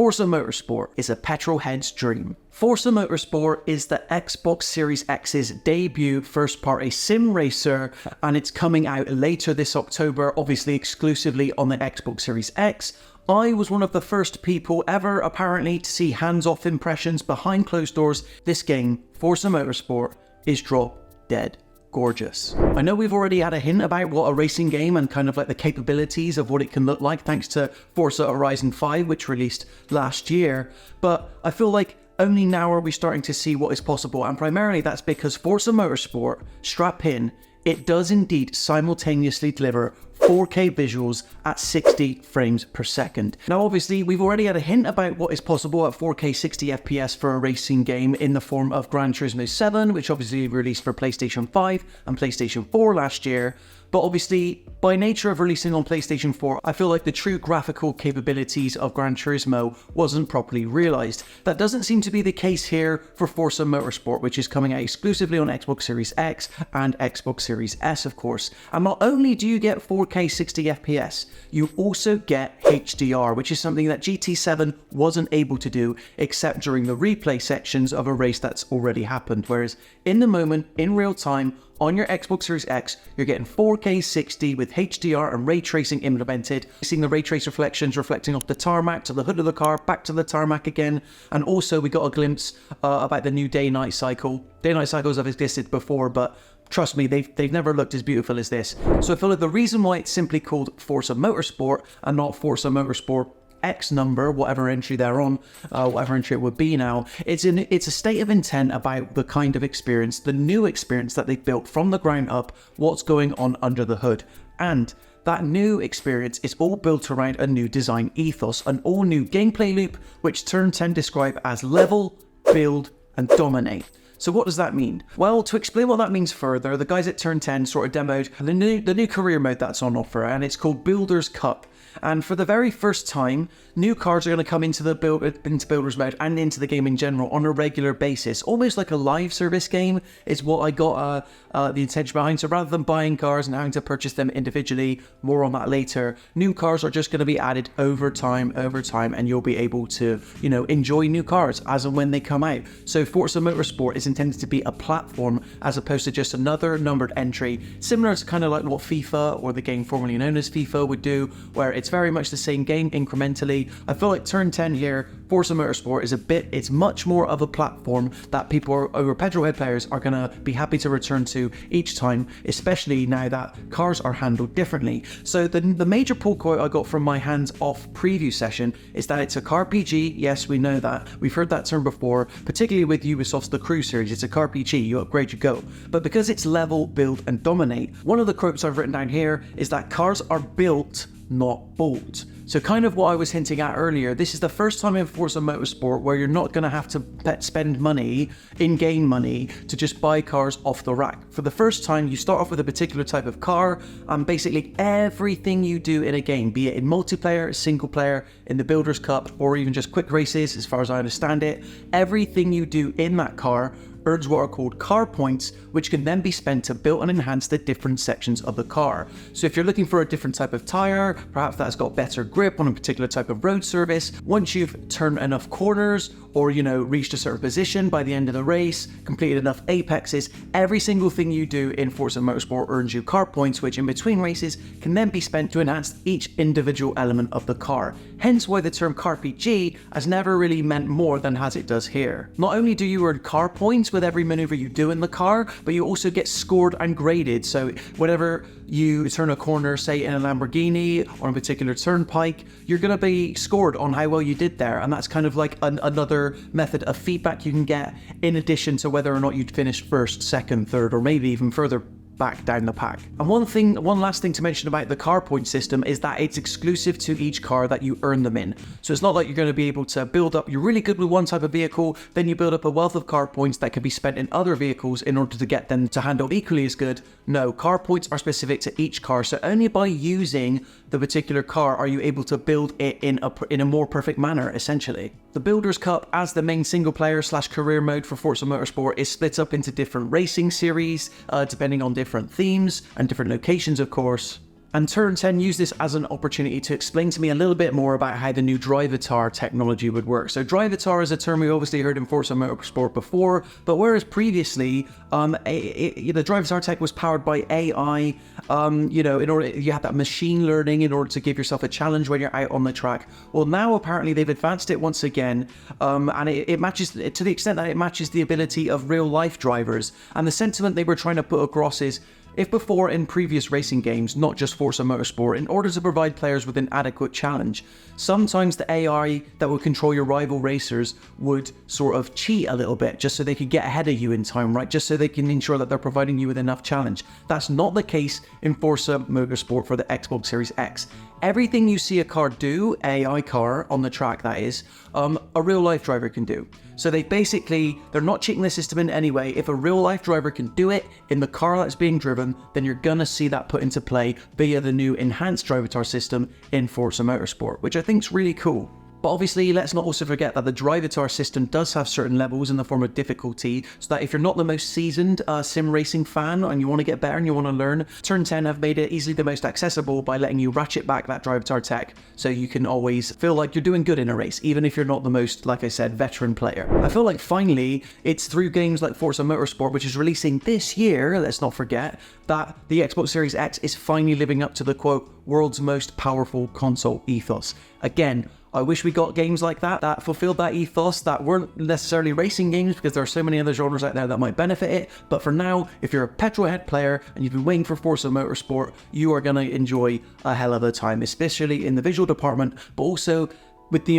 Forza Motorsport is a petrolhead's dream. Forza Motorsport is the Xbox Series X's debut first-party sim racer, and it's coming out later this October, obviously exclusively on the Xbox Series X. I was one of the first people ever, apparently, to see hands-off impressions behind closed doors. This game, Forza Motorsport, is drop dead gorgeous. I know we've already had a hint about what a racing game and kind of like the capabilities of what it can look like thanks to Forza Horizon 5, which released last year, but I feel like only now are we starting to see what is possible, and primarily that's because Forza Motorsport, strap in, it does indeed simultaneously deliver 4K visuals at 60 frames per second. Now obviously we've already had a hint about what is possible at 4K 60 FPS for a racing game in the form of Gran Turismo 7, which obviously released for PlayStation 5 and PlayStation 4 last year. But obviously, by nature of releasing on PlayStation 4, I feel like the true graphical capabilities of Gran Turismo wasn't properly realised. That doesn't seem to be the case here for Forza Motorsport, which is coming out exclusively on Xbox Series X and Xbox Series S, of course. And not only do you get 4K 60 FPS, you also get HDR, which is something that GT7 wasn't able to do except during the replay sections of a race that's already happened. Whereas in the moment, in real time, on your Xbox Series X, you're getting 4K 60 with HDR and ray tracing implemented. You're seeing the ray trace reflections reflecting off the tarmac to the hood of the car, back to the tarmac again. And also we got a glimpse about the new day-night cycle. Day-night cycles have existed before, but trust me, they've never looked as beautiful as this. So I feel like the reason why it's simply called Forza Motorsport and not Forza Motorsport X number, whatever entry they're on, whatever entry it would be now, it's a state of intent about the kind of experience, the new experience that they've built from the ground up, what's going on under the hood. And that new experience is all built around a new design ethos, an all new gameplay loop, which Turn 10 describe as level, build, and dominate. So what does that mean? Well, to explain what that means further, the guys at Turn 10 sort of demoed the new career mode that's on offer, and it's called Builder's Cup. And for the very first time, new cars are going to come into Builder's Mode and into the game in general on a regular basis. Almost like a live service game is what I got the intention behind. So rather than buying cars and having to purchase them individually, more on that later, new cars are just going to be added over time, and you'll be able to, enjoy new cars as and when they come out. So Forza Motorsport is intended to be a platform as opposed to just another numbered entry, similar to kind of like what FIFA or the game formerly known as FIFA would do, where it's very much the same game incrementally. I feel like Turn 10 here, Forza Motorsport it's much more of a platform that people over petrolhead players are going to be happy to return to each time, especially now that cars are handled differently. So the major pull quote I got from my hands-off preview session is that it's a car PG. Yes, we know that. We've heard that term before, particularly with Ubisoft's The Crew series. It's a car PG, you upgrade, you go. But because it's level, build, and dominate, one of the quotes I've written down here is that cars are built, not bought. So kind of what I was hinting at earlier, this is the first time in Forza Motorsport where you're not going to have to spend money, in-game money, to just buy cars off the rack. For the first time, you start off with a particular type of car, and basically everything you do in a game, be it in multiplayer, single player, in the Builders Cup, or even just quick races, as far as I understand it, everything you do in that car earns what are called car points, which can then be spent to build and enhance the different sections of the car. So if you're looking for a different type of tire, perhaps that's got better grip on a particular type of road surface, once you've turned enough corners or, reached a certain position by the end of the race, completed enough apexes, every single thing you do in Forza Motorsport earns you car points, which in between races can then be spent to enhance each individual element of the car. Hence why the term car PG has never really meant more than as it does here. Not only do you earn car points with every maneuver you do in the car, but you also get scored and graded. So whenever you turn a corner, say in a Lamborghini or a particular turnpike, you're going to be scored on how well you did there. And that's kind of like another method of feedback you can get, in addition to whether or not you'd finished first, second, third, or maybe even further back down the pack. And one last thing to mention about the car point system is that it's exclusive to each car that you earn them in. So it's not like you're going to be able to build up, you're really good with one type of vehicle, then you build up a wealth of car points that can be spent in other vehicles in order to get them to handle equally as good. No, car points are specific to each car, so only by using the particular car are you able to build it in a more perfect manner, essentially. The Builders Cup, as the main single player / career mode for Forza Motorsport, is split up into different racing series, depending on different themes and different locations, of course. And Turn 10 used this as an opportunity to explain to me a little bit more about how the new Drivatar technology would work. So Drivatar is a term we obviously heard in Forza Motorsport before, but whereas previously the Drivatar tech was powered by AI, in order you had that machine learning in order to give yourself a challenge when you're out on the track. Well, now apparently they've advanced it once again, and it matches to the extent that it matches the ability of real life drivers. And the sentiment they were trying to put across is, if before in previous racing games, not just Forza Motorsport, in order to provide players with an adequate challenge, sometimes the AI that would control your rival racers would sort of cheat a little bit just so they could get ahead of you in time, right? Just so they can ensure that they're providing you with enough challenge. That's not the case in Forza Motorsport for the Xbox Series X. Everything you see a car do, AI car on the track that is, a real life driver can do. So they're not cheating the system in any way. If a real life driver can do it in the car that's being driven, then you're gonna see that put into play via the new enhanced Drivatar system in Forza Motorsport, which I think is really cool. But obviously, let's not also forget that the Drivatar system does have certain levels in the form of difficulty, so that if you're not the most seasoned sim racing fan and you want to get better and you want to learn, Turn 10 have made it easily the most accessible by letting you ratchet back that Drivatar tech, so you can always feel like you're doing good in a race, even if you're not the most, like I said, veteran player. I feel like finally, it's through games like Forza Motorsport, which is releasing this year, let's not forget, that the Xbox Series X is finally living up to the, quote, world's most powerful console ethos. Again, I wish we got games like that fulfilled that ethos, that weren't necessarily racing games, because there are so many other genres out there that might benefit it. But for now, if you're a petrolhead player and you've been waiting for Forza Motorsport, you are going to enjoy a hell of a time, especially in the visual department, but also with the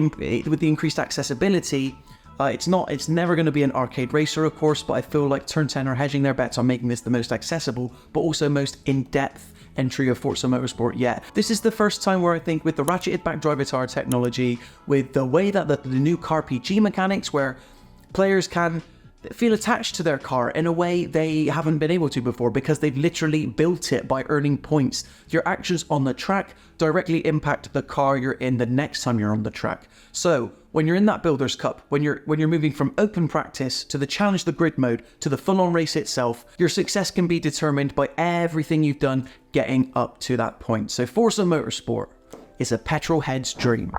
increased accessibility. It's never going to be an arcade racer, of course, but I feel like Turn 10 are hedging their bets on making this the most accessible, but also most in-depth entry of Forza Motorsport yet. This is the first time where I think, with the ratcheted back Drivatar technology, with the way that the new car PG mechanics, where players can feel attached to their car in a way they haven't been able to before, because they've literally built it by earning points. Your actions on the track directly impact the car you're in the next time you're on the track. So when you're in that Builders Cup, when you're moving from open practice to the Challenge the Grid mode to the full-on race itself, your success can be determined by everything you've done getting up to that point. So Forza Motorsport is a petrolhead's dream.